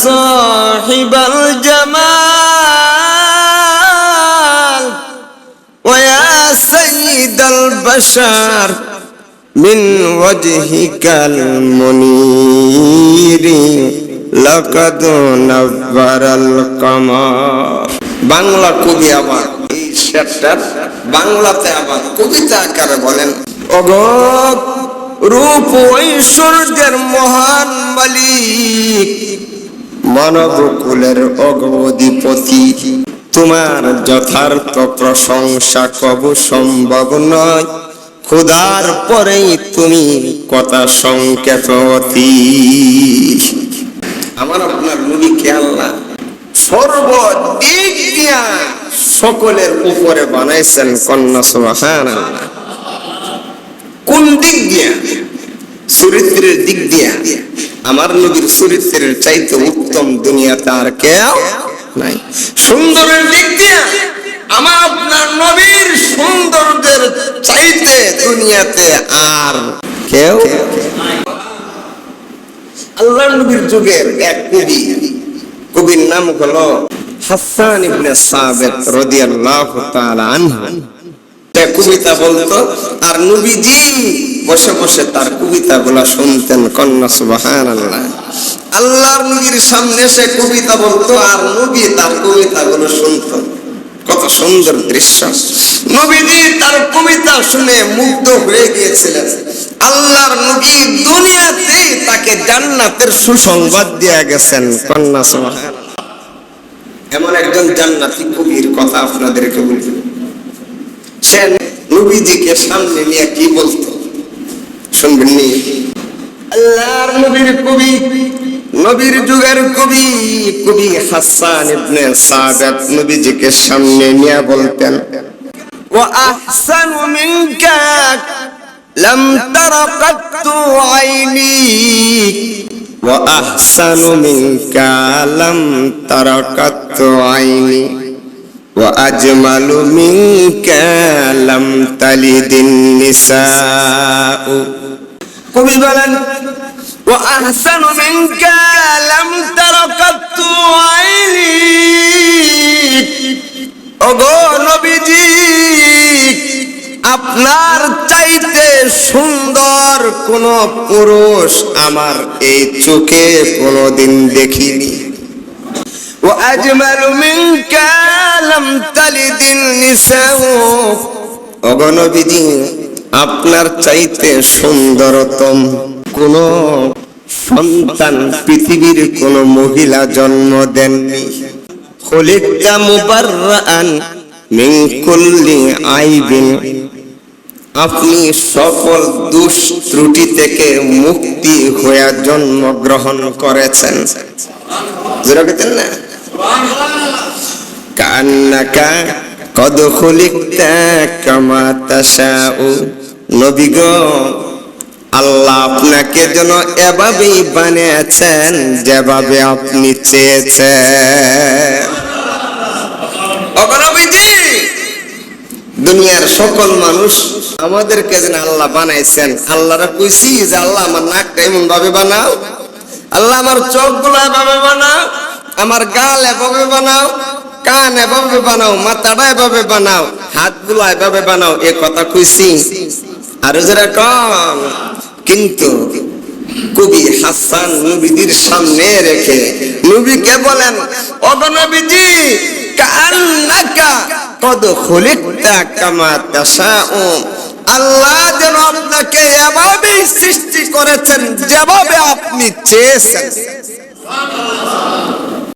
সাহিবাল জামাল ওয়া ইয়া সাইয়্যিদাল বাশার মিন ওয়াজহিকাল মুনীর লাকাদ নাওয়ারাল কামার। বাংলা কবি আবার এই শেরটার বাংলাতে আবার কবিতা আকারে বলেন, ওগো রূপ ঐশ্বর্যের মহান মালিক, মানব কুলের অধিপতি, তোমার যথার্থ প্রশংসা কবু সম্ভব নয়, খোদার পরেই তুমি কথা সংক্ষেপতি। আমার আপনার নবীকে আল্লাহ সর্বদিক দিয়া সকলের উপরে বানাইছেন, কন্যা সুবহানাল্লাহ। কোন দিক দিয়া? চরিত্রের দিক দিয়া। আমার নবীর চরিত্রের চাইতে উত্তম দুনিয়াতে আর কেউ নাই। সুন্দরের দিক দিয়া আমার আপনার নবীর সৌন্দর্যের চাইতে দুনিয়াতে আর কেউ। আল্লাহর নবীর যুগের এক কবির নাম হলো হাসান ইবনে সাবিত রাদিয়াল্লাহু তাআলা আনহু। কবিতা বলতো আর নবীজি বসে বসে তার কবিতাগুলা শুনতেন, কন্যা সুবহানাল্লাহ। আল্লাহর নবীর সামনে সে কবিতা বলতো আর নবী তার কবিতাগুলো শুনতো। কত সুন্দর দৃশ্য! নবীজি তার কবিতা শুনে মুগ্ধ হয়ে গিয়েছিলেন। আল্লাহর নবী দুনিয়াতে তাকে জান্নাতের সুসংবাদ দিয়ে গেছেন, কন্যা সুবহানাল্লাহ। এমন একজন জান্নাতি কবির কথা আপনাদেরকে বলবো। সে নবীজিকে সামনে নিয়ে কি বলতো শুনবেন নি? আল্লাহর নবীর কবি, নবীর যুগের কবি হাসান ইবনে সাবিত নবীজিকে সামনে নিয়ে বলতেন, ওয়া আহসানু মিনকা লাম তারা কাত্তু আইনি, ওয়া আহসানু মিনকা লাম তারা কাত্তু আইনি, ওয়া আজমালু মিনকা লাম তালিদিন নিসাউ। কবি বলেন, ওয়া আহসানু মিনকা লাম তারা কাত্তু আইনি, ওগো নবীজি আপনার চাইতে সুন্দর কোন পুরুষ আমার এই চোখে কোনদিন দেখিনি। ওয়া আজমালু মিনকা লাম তালিদিন নিসাউ, ওগো নবীজি আপনার চাইতে সুন্দরতম কোন সন্তান পৃথিবীর কোন মহিলা জন্ম দেননি। খুলিকতা মুবাররাআন মিন কুল্লি আইবিন, আপনি সকল দোষ ত্রুটি থেকে মুক্তি হয়ে জন্মগ্রহণ করেছেন। জোরে বলেন না সুবহানাল্লাহ। কান্নাকা কদ খুলিকতা কামা তাশাউ, নবী গো আল্লাহ আপনাকে যেন এভাবেই বানিয়েছেন যেভাবে আপনি চেয়েছেন। ওগো নবীজি দুনিয়ার সকল মানুষ আমাদেরকে যেন আল্লাহ বানাইছেন, আল্লাহরা কইছি যে আল্লাহ আমার নাকটা এমন ভাবে বানাও, আল্লাহ আমার চোখগুলো এভাবে বানাও, আমার গাল এভাবে বানাও, কান এভাবে বানাও, মাথাটা এভাবে বানাও, হাতগুলো এভাবে বানাও, এ কথা কইছি। আর যারা কম কিন্তু কবি হাসান নবীজির সামনে রেখে নবীকে বলেন, ওগো নবীজি কান্নাকা কদ খুলিকতা কামা তাশাউ, আল্লাহ যেন আপনাকে এভাবেই সৃষ্টি করেছেন যেভাবে আপনি চেয়েছেন।